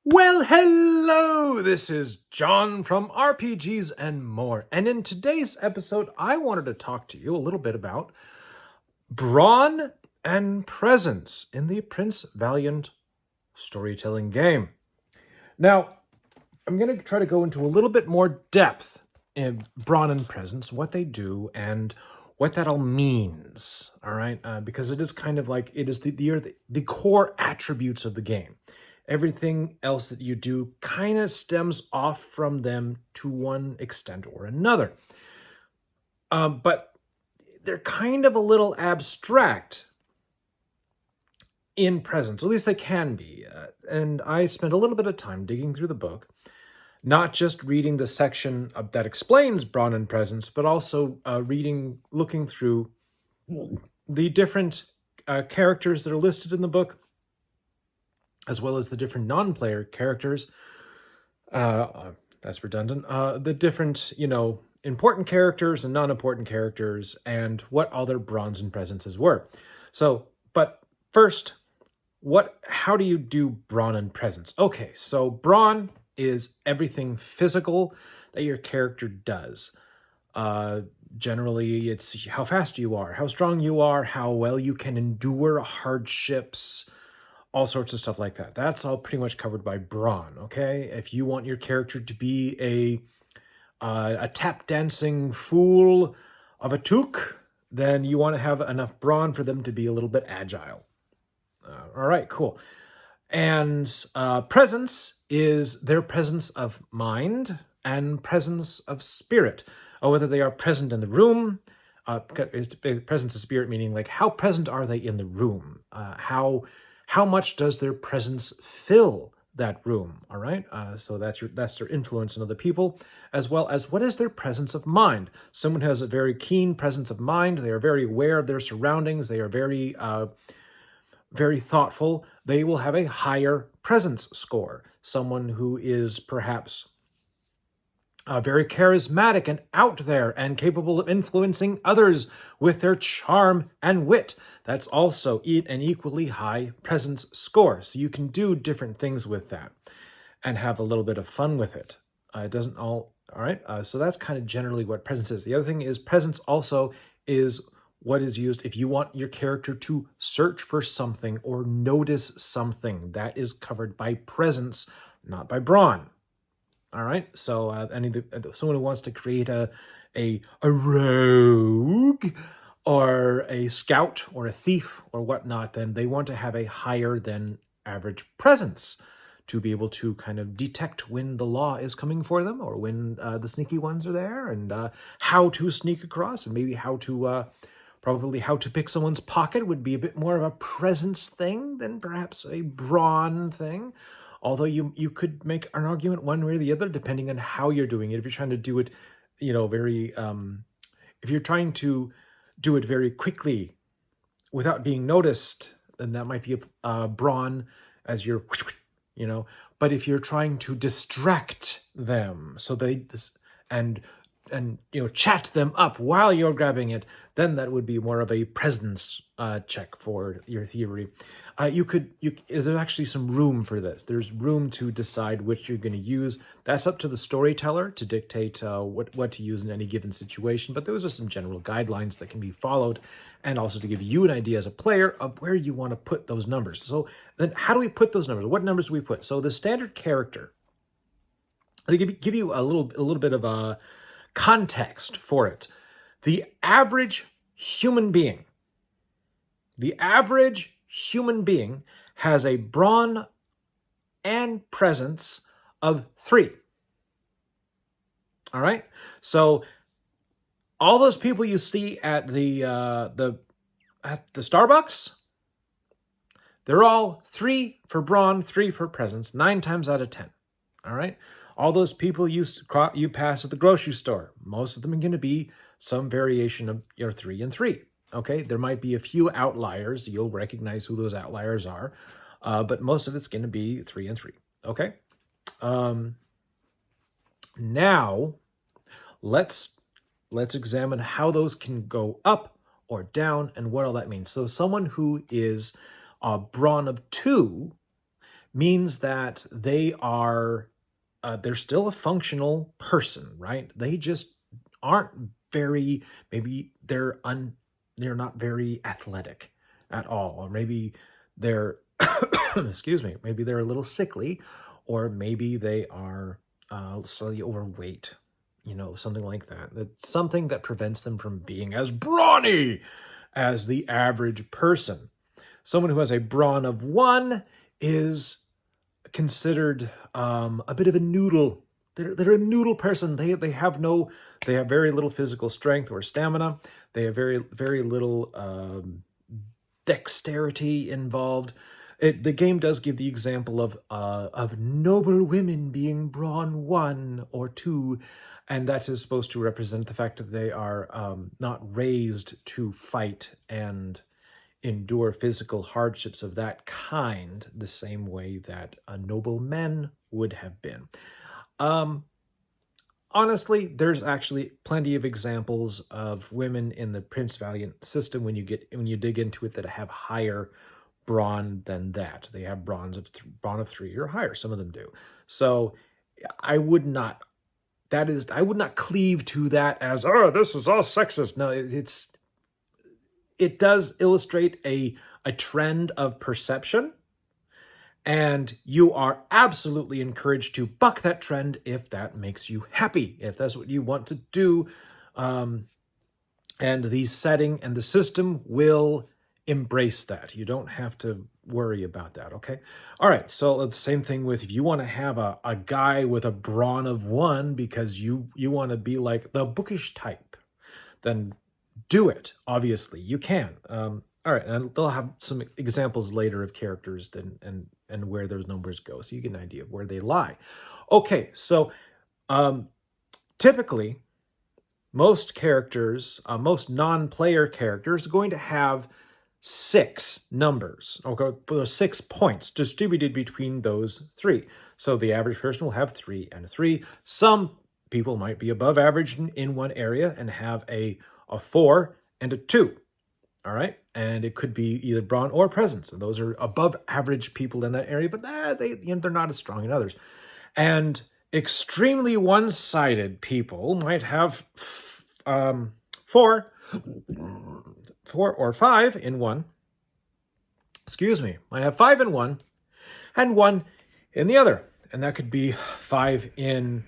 Well, hello! This is John from RPGs and More. And in today's episode, I wanted to talk to you a little bit about Brawn and Presence in the Prince Valiant storytelling game. Now, I'm going to try to go into a little bit more depth in Brawn and Presence, what they do, and what that all means, all right? Because it is kind of like, it is the core attributes of the game. Everything else that you do kind of stems off from them to one extent or another. But they're kind of a little abstract in Presence, at least they can be. And I spent a little bit of time digging through the book, not just reading the section that explains Brawn and Presence, but also looking through the different characters that are listed in the book, as well as the different non-player characters. That's redundant. The different, important characters and non-important characters, and what all their brawns and presences were. So, but first, how do you do brawn and presence? Okay, so brawn is everything physical that your character does. Generally, it's how fast you are, how strong you are, how well you can endure hardships, all sorts of stuff like that. That's all pretty much covered by brawn, okay? If you want your character to be a tap dancing fool of a toque, then you want to have enough brawn for them to be a little bit agile. All right, cool. And presence is their presence of mind and presence of spirit, or whether they are present in the room. Presence of spirit meaning like how present are they in the room? How much does their presence fill that room? All right, so that's their influence on other people, as well as what is their presence of mind. Someone who has a very keen presence of mind. They are very aware of their surroundings. They are very thoughtful. They will have a higher presence score. Someone who is perhaps very charismatic and out there and capable of influencing others with their charm and wit. That's also an equally high presence score. So you can do different things with that and have a little bit of fun with it. It doesn't all right. So that's kind of generally what presence is. The other thing is presence also is what is used if you want your character to search for something or notice something. That is covered by presence, not by brawn. All right, so someone who wants to create a rogue or a scout or a thief or whatnot, then they want to have a higher than average presence to be able to kind of detect when the law is coming for them or when the sneaky ones are there, and how to sneak across, and maybe how to pick someone's pocket would be a bit more of a presence thing than perhaps a brawn thing. Although you could make an argument one way or the other, depending on how you're doing it. If you're trying to do it, if you're trying to do it very quickly without being noticed, then that might be a brawn as you're, But if you're trying to distract them, so and chat them up while you're grabbing it, then that would be more of a presence check for your theory. There's actually some room for this. There's room to decide which you're going to use. That's up to the storyteller to dictate what to use in any given situation. But those are some general guidelines that can be followed, and also to give you an idea as a player of where you want to put those numbers. So then how do we put those numbers? What numbers do we put? So the standard character, I'll give you a little bit of a context for it. The average human being has a brawn and presence of 3. All right, so all those people you see at the Starbucks, they're all 3 for brawn, 3 for presence, 9 times out of 10. All right. All those people you pass at the grocery store, most of them are going to be some variation of 3 and 3. Okay, there might be a few outliers. You'll recognize who those outliers are, but most of it's going to be 3 and 3. Okay. Now, let's examine how those can go up or down and what all that means. So someone who is a brawn of 2 means that they're still a functional person, right? They just aren't very, maybe they're not very athletic at all, or maybe they're, excuse me, maybe they're a little sickly, or maybe they are slightly overweight, something like that. That's something that prevents them from being as brawny as the average person. Someone who has a brawn of 1 is considered a bit of a noodle. They're a noodle person. They have very little physical strength or stamina. They have very little dexterity involved. The game does give the example of noble women being brawn 1 or 2, and that is supposed to represent the fact that they are not raised to fight and endure physical hardships of that kind the same way that noble men would have been. Honestly, there's actually plenty of examples of women in the Prince Valiant system when you dig into it that have higher brawn than that. They have brawn of 3 or higher. Some of them do. So I would not cleave to that as, oh, this is all sexist. No, it does illustrate a trend of perception, and you are absolutely encouraged to buck that trend if that makes you happy, if that's what you want to do. And the setting and the system will embrace that. You don't have to worry about that, okay? All right, so the same thing with if you want to have a guy with a brawn of 1 because you want to be like the bookish type, then do it. Obviously, you can. All right, and they'll have some examples later of characters and where those numbers go, so you get an idea of where they lie. Okay, so typically, most characters, most non-player characters, are going to have 6 numbers, okay, 6 points distributed between those 3. So the average person will have 3 and 3. Some people might be above average in one area and have a 4 and a 2. All right. And it could be either brawn or presence. And those are above average people in that area, but they're not as strong in others. And extremely one-sided people might have 4 or 5 in one. Excuse me. Might have 5 in one and 1 in the other. And that could be 5 in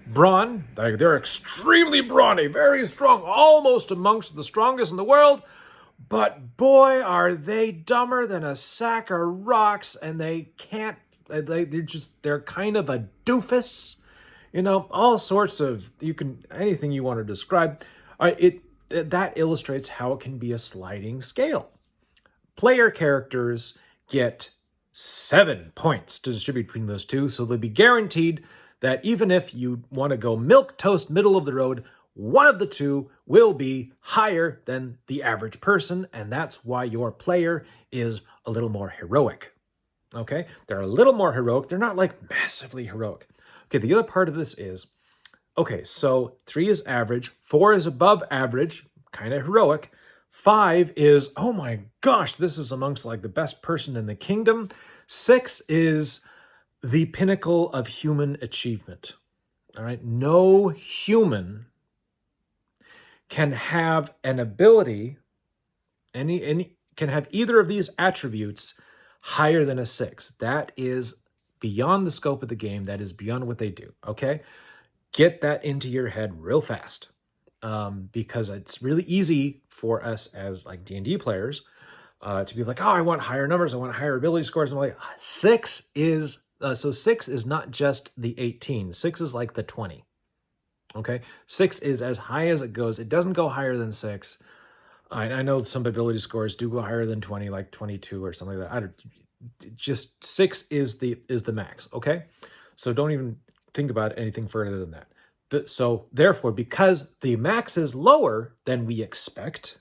brawn. They're extremely brawny, very strong, almost amongst the strongest in the world. But boy, are they dumber than a sack of rocks, and they're kind of a doofus. All sorts of, anything you want to describe. That illustrates how it can be a sliding scale. Player characters get 7 points to distribute between those two, so they'll be guaranteed that even if you want to go milquetoast middle of the road, one of the two will be higher than the average person, and that's why your player is a little more heroic. Okay? They're a little more heroic. They're not like massively heroic. Okay, the other part of this is, okay, so 3 is average, 4 is above average, kind of heroic. 5 is, oh my gosh, this is amongst like the best person in the kingdom. 6 is the pinnacle of human achievement. All right, no human can have an ability, can have either of these attributes higher than a 6. That is beyond the scope of the game. That is beyond what they do, okay? Get that into your head real fast, because it's really easy for us as like D&D players to be like, oh, I want higher numbers, I want higher ability scores. And I'm like, 6 is, so 6 is not just the 18. 6 is like the 20. Okay, 6 is as high as it goes. It doesn't go higher than 6. I know some ability scores do go higher than 20, like 22 or something like that. Just 6 is the max. Okay, so don't even think about anything further than that. So therefore, because the max is lower than we expect,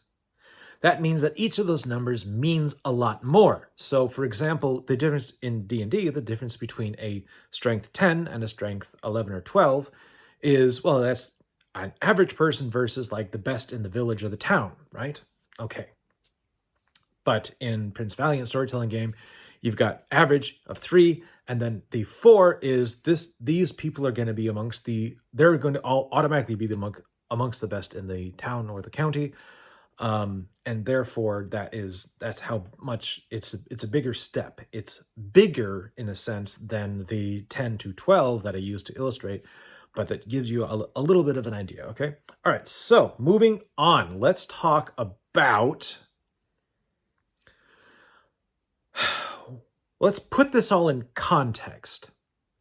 that means that each of those numbers means a lot more. So, for example, the difference in D&D, the difference between a strength 10 and a strength 11 or 12 is, well, that's an average person versus like the best in the village or the town, right? Okay. But in Prince Valiant storytelling game, You've got average of 3, and then the 4 is this. These people are going to be they're going to all automatically be amongst the best in the town or the county. And therefore that's how much it's a bigger step. It's bigger in a sense than the 10 to 12 that I used to illustrate, but that gives you a little bit of an idea. Okay. All right. So moving on, let's talk about, let's put this all in context.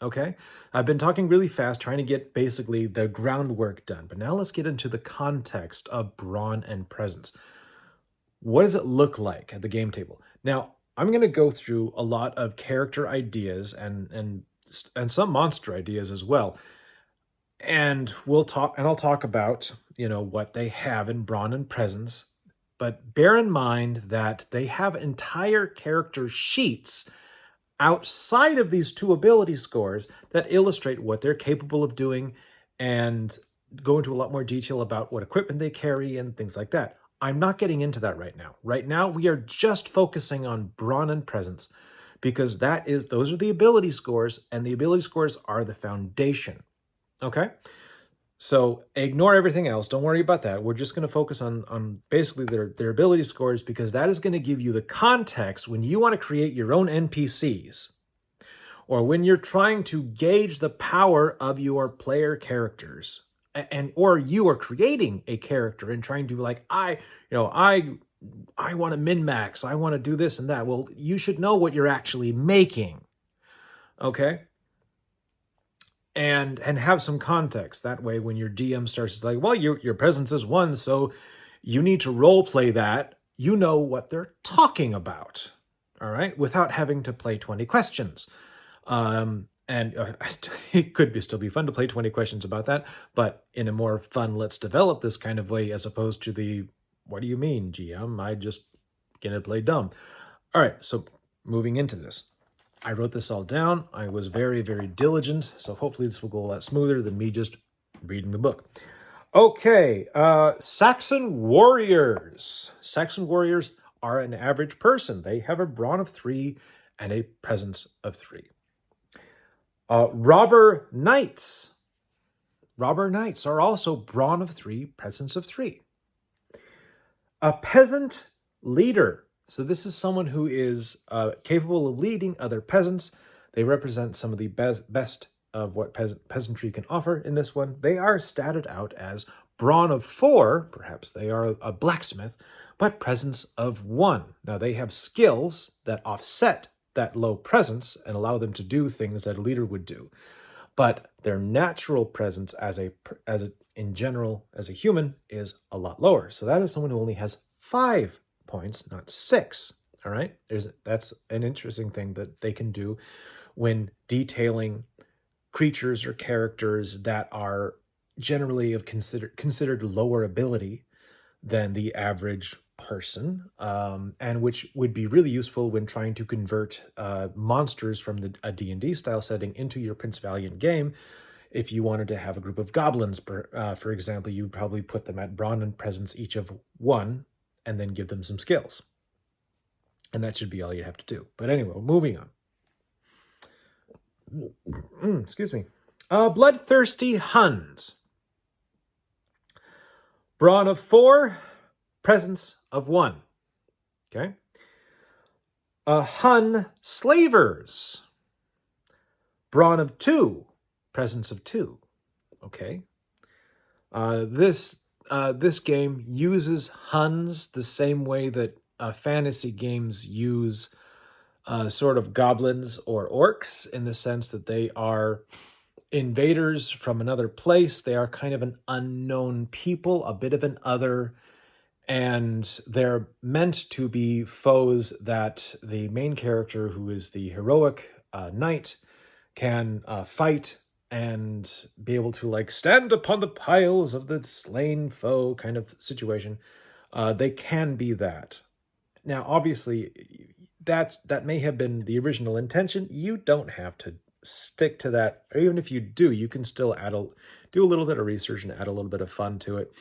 Okay. I've been talking really fast, trying to get basically the groundwork done, but now let's get into the context of brawn and presence. What does it look like at the game table? Now, I'm going to go through a lot of character ideas and some monster ideas as well. And I'll talk about, what they have in brawn and presence, but bear in mind that they have entire character sheets outside of these 2 ability scores that illustrate what they're capable of doing and go into a lot more detail about what equipment they carry and things like that. I'm not getting into that right now. Right now, we are just focusing on brawn and presence because those are the ability scores, and the ability scores are the foundation. Okay? So ignore everything else. Don't worry about that. We're just going to focus on basically their ability scores, because that is going to give you the context when you want to create your own NPCs, or when you're trying to gauge the power of your player characters, or you are creating a character and trying to I want to min-max, I want to do this and that. Well, you should know what you're actually making. Okay? And have some context. That way, when your DM starts well, your presence is 1, so you need to role play that. You know what they're talking about, all right, without having to play 20 questions. And it could still be fun to play 20 questions about that, but in a more fun, let's develop this kind of way, as opposed to the, what do you mean, GM? I just gonna play dumb. All right, so moving into this. I wrote this all down. I was very, very diligent, so hopefully this will go a lot smoother than me just reading the book. Okay, Saxon Warriors. Saxon Warriors are an average person. They have a brawn of 3 and a presence of 3. Robber Knights. Robber Knights are also brawn of 3, presence of 3. A peasant leader. So this is someone who is capable of leading other peasants. They represent some of the best of what peasantry can offer in this one. They are statted out as brawn of 4. Perhaps they are a blacksmith, but presence of 1. Now they have skills that offset that low presence and allow them to do things that a leader would do. But their natural presence in general as a human is a lot lower. So that is someone who only has 5 points, not 6. All right, that's an interesting thing that they can do when detailing creatures or characters that are generally considered lower ability than the average person, and which would be really useful when trying to convert monsters from a D&D style setting into your Prince Valiant game. If you wanted to have a group of goblins, for example, you'd probably put them at brawn and presence each of 1, and then give them some skills. And that should be all you have to do. But anyway, moving on. Excuse me. Bloodthirsty Huns. Brawn of 4, presence of 1. Okay. Hun Slavers. Brawn of 2, presence of 2. Okay. This game uses Huns the same way that fantasy games use sort of goblins or orcs, in the sense that they are invaders from another place. They are kind of an unknown people, a bit of an other, and they're meant to be foes that the main character, who is the heroic knight, can fight and be able to stand upon the piles of the slain foe kind of situation. They can be that. Now, obviously, that may have been the original intention. You don't have to stick to that. Or even if you do, you can still do a little bit of research and add a little bit of fun to it.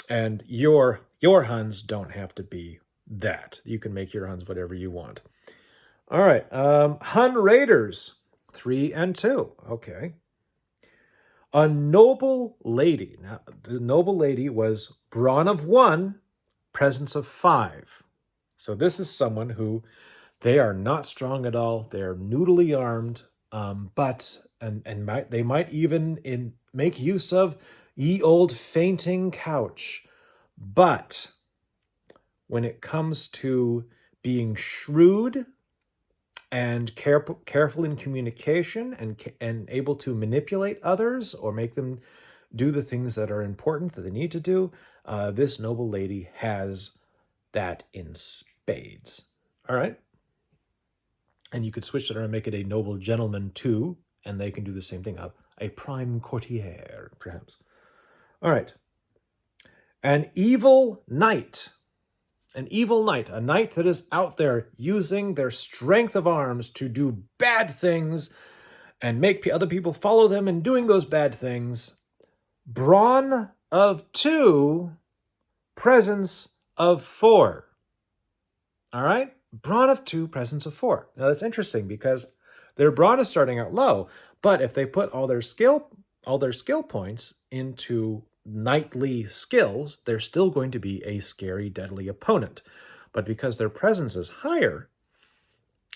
And your Huns don't have to be that. You can make your Huns whatever you want. All right. Hun Raiders, 3 and 2. Okay. A noble lady. Now, the noble lady was brawn of 1, presence of 5. So this is someone who they are not strong at all. They're noodly armed, but they might even make use of ye old fainting couch. But when it comes to being shrewd and careful in communication and able to manipulate others or make them do the things that are important that they need to do, this noble lady has that in spades. All right. And you could switch it around and make it a noble gentleman too, and they can do the same thing. A prime courtier, perhaps. All right. An evil knight. An evil knight, a knight that is out there using their strength of arms to do bad things and make other people follow them in doing those bad things. Brawn of 2, presence of 4. All right? Brawn of 2, presence of 4. Now that's interesting because their brawn is starting out low, but if they put all their skill points into knightly skills, they're still going to be a scary, deadly opponent. But because their presence is higher,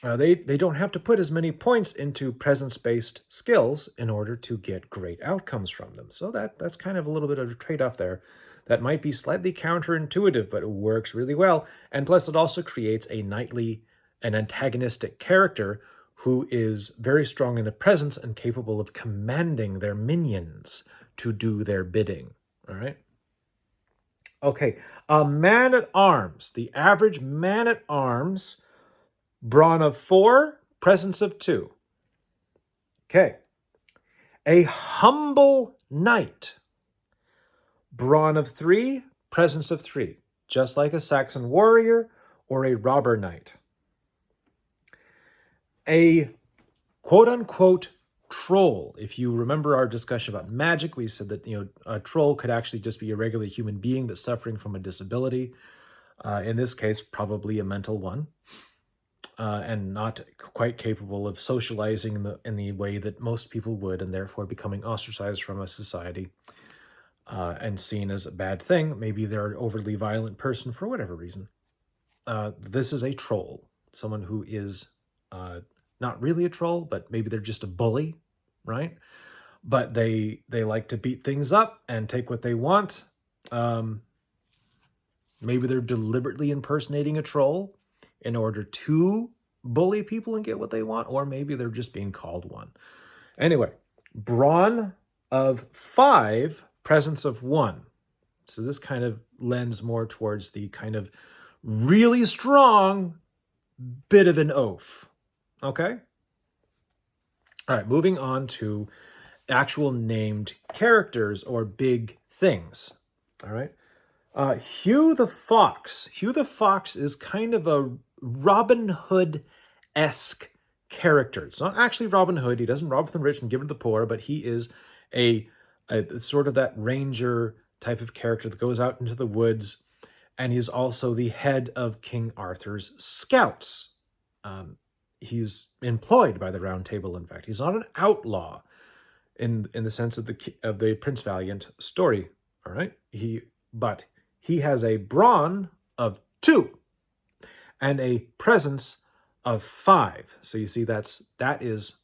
they don't have to put as many points into presence-based skills in order to get great outcomes from them. So that's kind of a little bit of a trade-off there. That might be slightly counterintuitive, but it works really well. And plus, it also creates an antagonistic character who is very strong in the presence and capable of commanding their minions to do their bidding. All right? Okay, a man-at-arms. The average man-at-arms, brawn of 4, presence of 2. Okay. A humble knight. Brawn of 3, presence of 3, just like a Saxon warrior or a robber knight. A quote-unquote troll. If you remember our discussion about magic, we said that a troll could actually just be a regular human being that's suffering from a disability. In this case, probably a mental one, and not quite capable of socializing in the way that most people would, and therefore becoming ostracized from a society. And seen as a bad thing. Maybe they're an overly violent person for whatever reason. This is a troll, someone who is not really a troll, but maybe they're just a bully, right? But they like to beat things up and take what they want. Maybe they're deliberately impersonating a troll in order to bully people and get what they want, or maybe they're just being called one. Anyway, brawn of 5, presence of 1. So this kind of lends more towards the kind of really strong bit of an oaf. Okay? All right, moving on to actual named characters or big things. All right? Hugh the Fox. Hugh the Fox is kind of a Robin Hood-esque character. It's not actually Robin Hood. He doesn't rob from the rich and give to the poor, but he is a sort of that ranger type of character that goes out into the woods, and he's also the head of King Arthur's scouts. He's employed by the Round Table, in fact. He's not an outlaw in the sense of the Prince Valiant story, all right? But he has a brawn of 2 and a presence of 5. So you see that is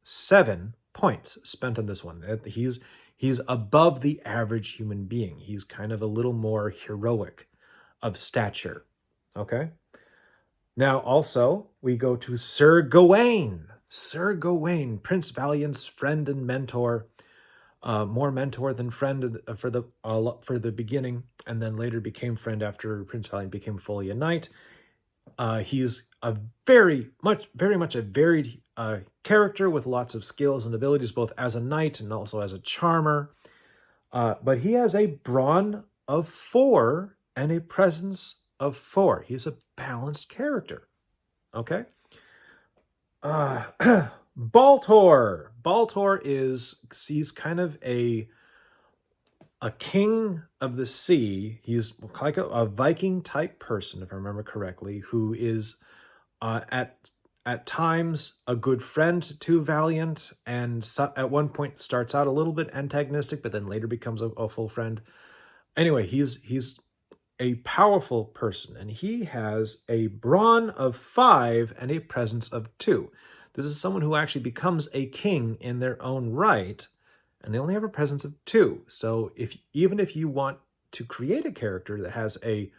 7 points spent on this one. He's above the average human being. He's kind of a little more heroic of stature. Okay? Now also we go to Sir Gawain. Sir Gawain, Prince Valiant's friend and mentor. More mentor than friend for the beginning, and then later became friend after Prince Valiant became fully a knight. He's very much a varied character with lots of skills and abilities, both as a knight and also as a charmer. But he has a brawn of 4 and a presence of 4. He's a balanced character. Okay? Baltor. Baltor he's kind of a king of the sea. He's like a Viking type person, if I remember correctly, who is At times a good friend to Valiant, and at one point starts out a little bit antagonistic, but then later becomes a full friend. Anyway, he's a powerful person, and he has a brawn of 5 and a presence of 2. This is someone who actually becomes a king in their own right, and they only have a presence of 2. So even if you want to create a character that has a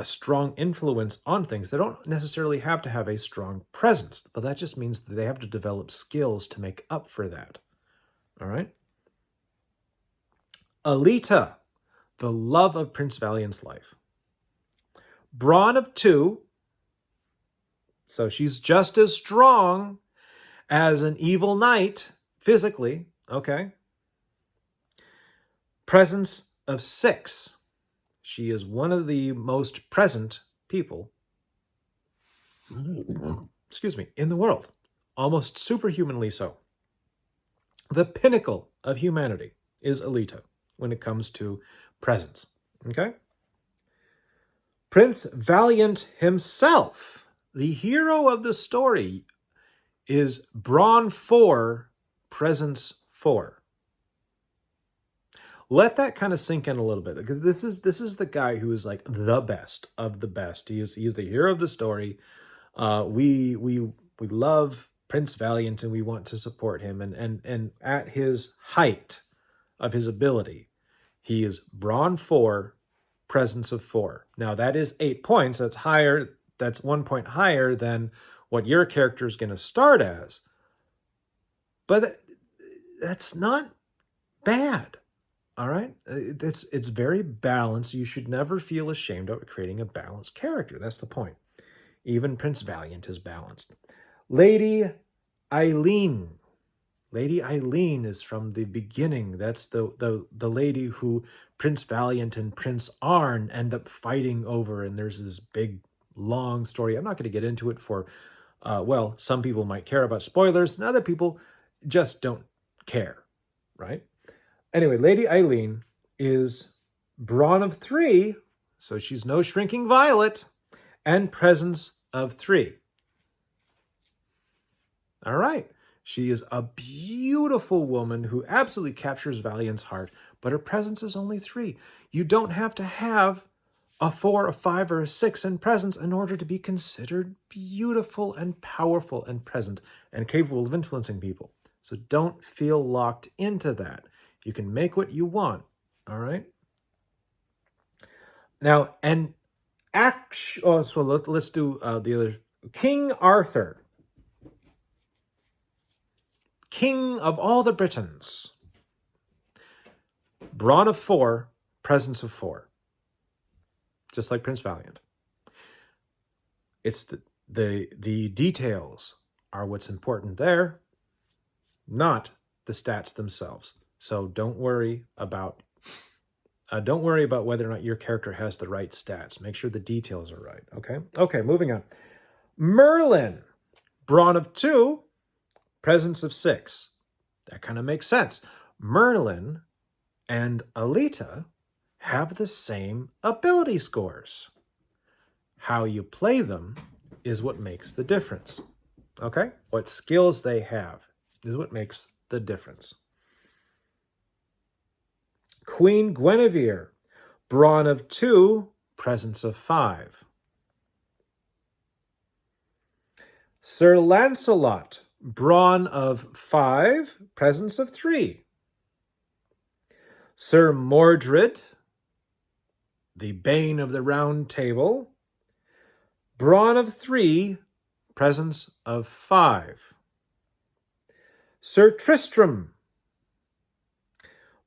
strong influence on things, they don't necessarily have to have a strong presence, but that just means that they have to develop skills to make up for that. All right? Alita, the love of Prince Valiant's life. Brawn of 2, so she's just as strong as an evil knight physically, okay? Presence of 6. She is one of the most present people, in the world. Almost superhumanly so. The pinnacle of humanity is Alita when it comes to presence, okay? Prince Valiant himself, the hero of the story, is Brawn 4, presence 4. Let that kind of sink in a little bit, because this is the guy who is like the best of the best. He's the hero of the story. We love Prince Valiant, and we want to support him. And at his height of his ability, he is Brawn 4, presence of 4. Now that is 8 points. That's higher. That's 1 point higher than what your character is going to start as. But that's not bad. All right? It's very balanced. You should never feel ashamed of creating a balanced character. That's the point. Even Prince Valiant is balanced. Lady Eileen. Lady Eileen is from the beginning. That's the lady who Prince Valiant and Prince Arn end up fighting over, and there's this big, long story. I'm not going to get into it for, well, some people might care about spoilers, and other people just don't care, right? Anyway, Lady Eileen is Brawn of 3, so she's no Shrinking Violet, and presence of 3. All right. She is a beautiful woman who absolutely captures Valiant's heart, but her presence is only 3. You don't have to have a 4, a 5, or a 6 in presence in order to be considered beautiful and powerful and present and capable of influencing people. So don't feel locked into that. You can make what you want, all right? Now, so let's do the other. King Arthur, king of all the Britons. Brawn of 4, presence of 4. Just like Prince Valiant. It's the details are what's important there, not the stats themselves. So don't worry about whether or not your character has the right stats. Make sure the details are right, okay? Okay, moving on. Merlin, Brawn of 2, presence of 6. That kind of makes sense. Merlin and Alita have the same ability scores. How you play them is what makes the difference, okay? What skills they have is what makes the difference. Queen Guinevere, Brawn of 2, presence of 5. Sir Lancelot, Brawn of 5, presence of 3. Sir Mordred, the Bane of the Round Table, Brawn of 3, presence of 5. Sir Tristram,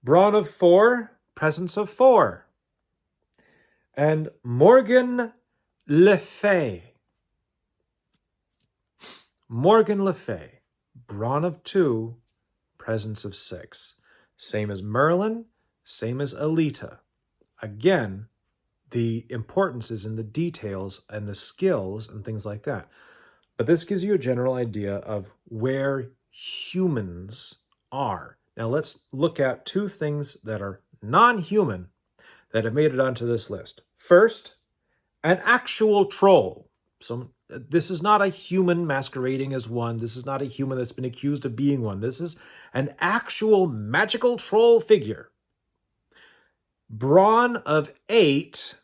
Brawn of 4, presence of 4. And Morgan Le Fay. Morgan Le Fay, Brawn of 2, presence of 6. Same as Merlin, same as Alita. Again, the importance is in the details and the skills and things like that. But this gives you a general idea of where humans are. Now let's look at 2 things that are non-human that have made it onto this list. First, an actual troll. this is not a human masquerading as one. This is not a human that's been accused of being one. This is an actual magical troll figure. Brawn of 8,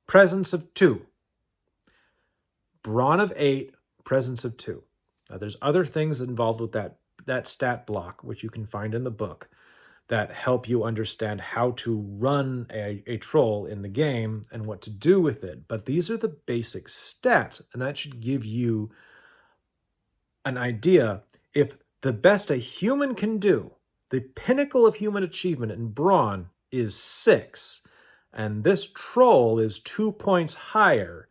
presence of 2. Brawn of 8, presence of 2. Now, there's other things involved with that stat block, which you can find in the book, that help you understand how to run a troll in the game and what to do with it. But these are the basic stats, and that should give you an idea. If the best a human can do, the pinnacle of human achievement in Brawn is 6, and this troll is 2 points higher,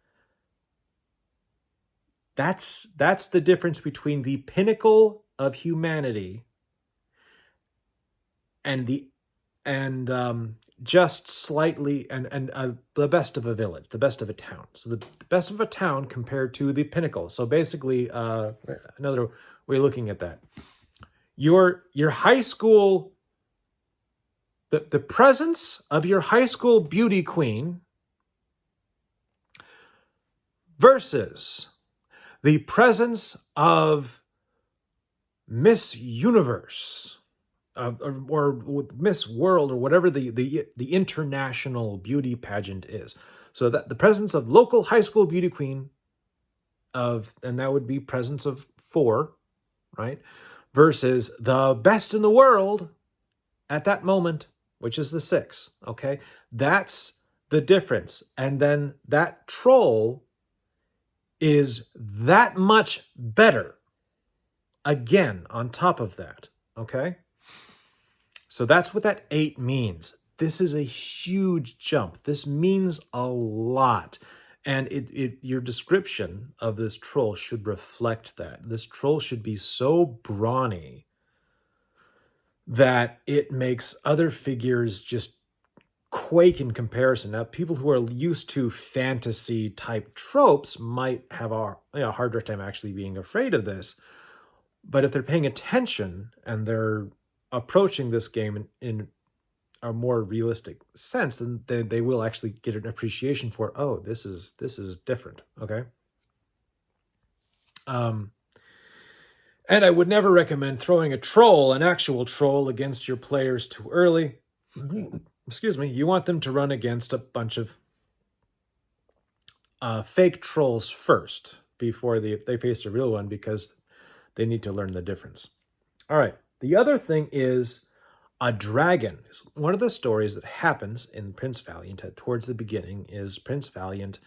that's the difference between the pinnacle of humanity and just slightly the best of a village, the best of a town. So the best of a town compared to the pinnacle. So basically, another way of looking at that, your high school, the presence of your high school beauty queen versus the presence of Miss Universe, or Miss World, or whatever the international beauty pageant is. So that the presence of local high school beauty queen and that would be presence of 4, right? Versus the best in the world at that moment, which is the 6, okay? That's the difference. And then that troll is that much better, again, on top of that, okay? So that's what that 8 means. This is a huge jump. This means a lot. And your description of this troll should reflect that. This troll should be so brawny that it makes other figures just quake in comparison. Now, people who are used to fantasy type tropes might have a harder time actually being afraid of this. But if they're paying attention and they're approaching this game in a more realistic sense, then they will actually get an appreciation for, oh, this is different, okay? And I would never recommend throwing an actual troll against your players too early. Excuse me. You want them to run against a bunch of fake trolls first before they face a real one, because they need to learn the difference. All right. The other thing is a dragon. One of the stories that happens in Prince Valiant towards the beginning is Prince Valiant,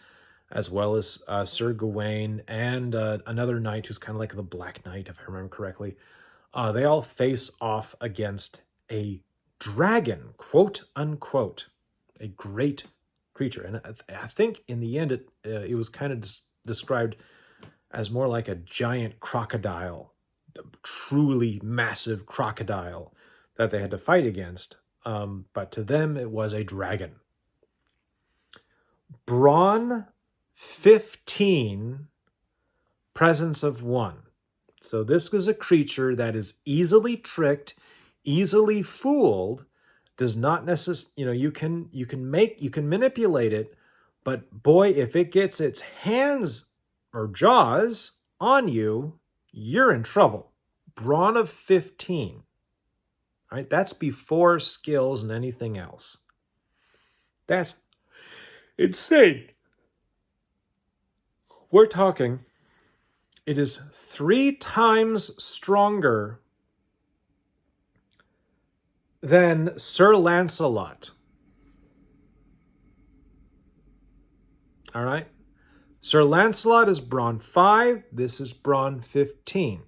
as well as Sir Gawain and another knight who's kind of like the Black Knight, if I remember correctly. They all face off against a dragon, quote unquote, a great creature. And I think in the end it was kind of described as more like a giant crocodile, a truly massive crocodile that they had to fight against. But to them, it was a dragon. Brawn 15, presence of 1. So this is a creature that is easily tricked, easily fooled, does not necessarily, you can manipulate it, but boy, if it gets its hands or jaws on you, you're in trouble. Brawn of 15. All right, that's before skills and anything else. That's insane. We're talking, it is 3 times stronger than Sir Lancelot. All right? Sir Lancelot is Brawn 5. This is Brawn 15.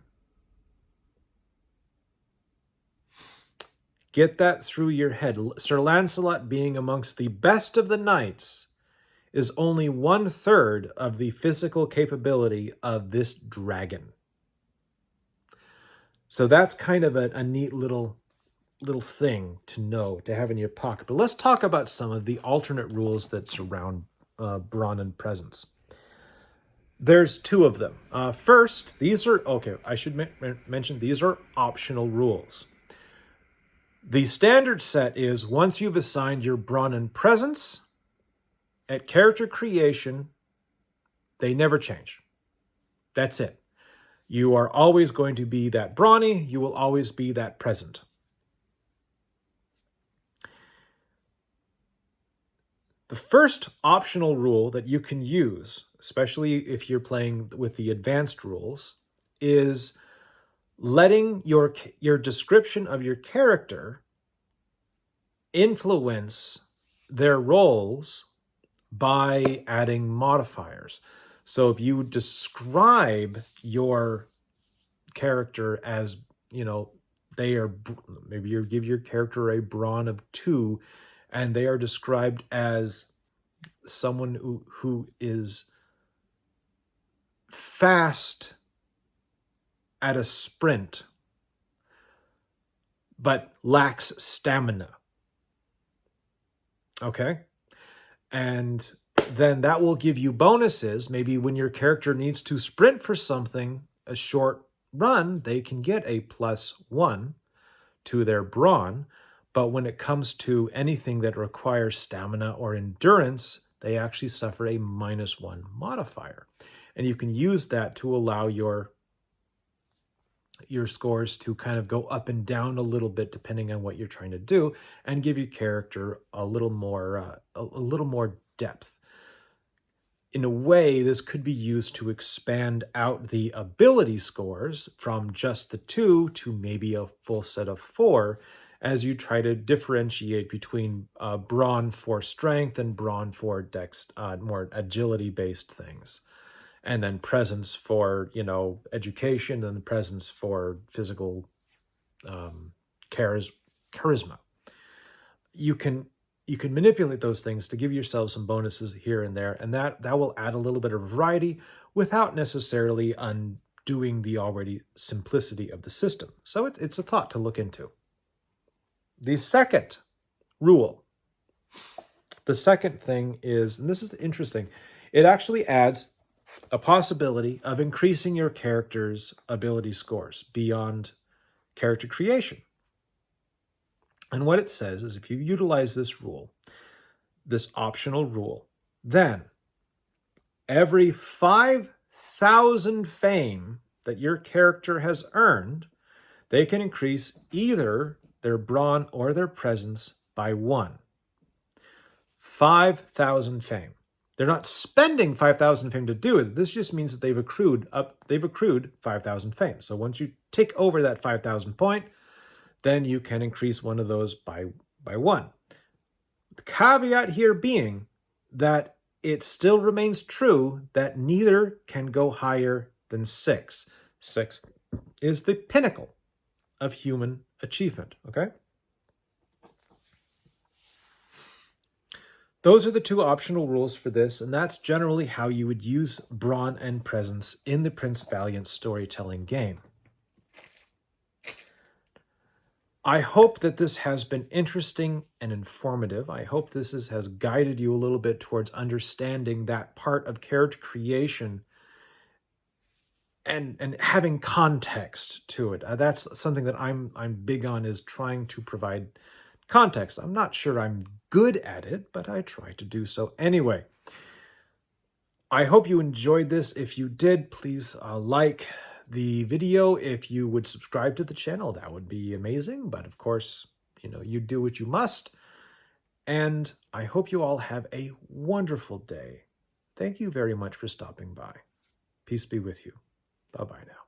Get that through your head. Sir Lancelot, being amongst the best of the knights, is only 1/3 of the physical capability of this dragon. So that's kind of a neat little thing to know, to have in your pocket. But let's talk about some of the alternate rules that surround Brawn and Presence. There's 2 of them. First, these are, okay, I should mention these are optional rules. The standard set is once you've assigned your Brawn and Presence, at character creation, They never change. That's it. You are always going to be that brawny. You will always be that present. The first optional rule that you can use, especially if you're playing with the advanced rules, is letting your description of your character influence their roles by adding modifiers. So if you describe your character as, they are, maybe you give your character a brawn of 2, and they are described as someone who is fast at a sprint, but lacks stamina. Okay? And then that will give you bonuses. Maybe when your character needs to sprint for something, a short run, they can get a +1 to their brawn. But when it comes to anything that requires stamina or endurance, they actually suffer a -1 modifier. And you can use that to allow your scores to kind of go up and down a little bit depending on what you're trying to do, and give your character a little more depth. In a way, this could be used to expand out the ability scores from just the 2 to maybe a full set of 4, as you try to differentiate between brawn for strength and brawn for more agility-based things. And then presence for, education, and presence for physical charisma. You can manipulate those things to give yourself some bonuses here and there, and that will add a little bit of variety without necessarily undoing the already simplicity of the system. So it's a thought to look into. The second rule, the second thing is, and this is interesting, it actually adds a possibility of increasing your character's ability scores beyond character creation. And what it says is, if you utilize this rule, this optional rule, then every 5,000 fame that your character has earned, they can increase either their brawn or their presence by 1. 5,000 fame. They're not spending 5,000 fame to do it. This just means that they've accrued 5,000 fame. So once you take over that 5,000 point, then you can increase one of those by 1. The caveat here being that it still remains true that neither can go higher than 6. 6 is the pinnacle of human achievement, okay? Those are the 2 optional rules for this, and that's generally how you would use brawn and presence in the Prince Valiant storytelling game. I hope that this has been interesting and informative. I hope this has guided you a little bit towards understanding that part of character creation and having context to it. That's something that I'm big on, is trying to provide context. I'm not sure I'm good at it, but I try to do so anyway. I hope you enjoyed this. If you did, please like the video. If you would subscribe to the channel, that would be amazing. But of course, you do what you must. And I hope you all have a wonderful day. Thank you very much for stopping by. Peace be with you. Bye-bye now.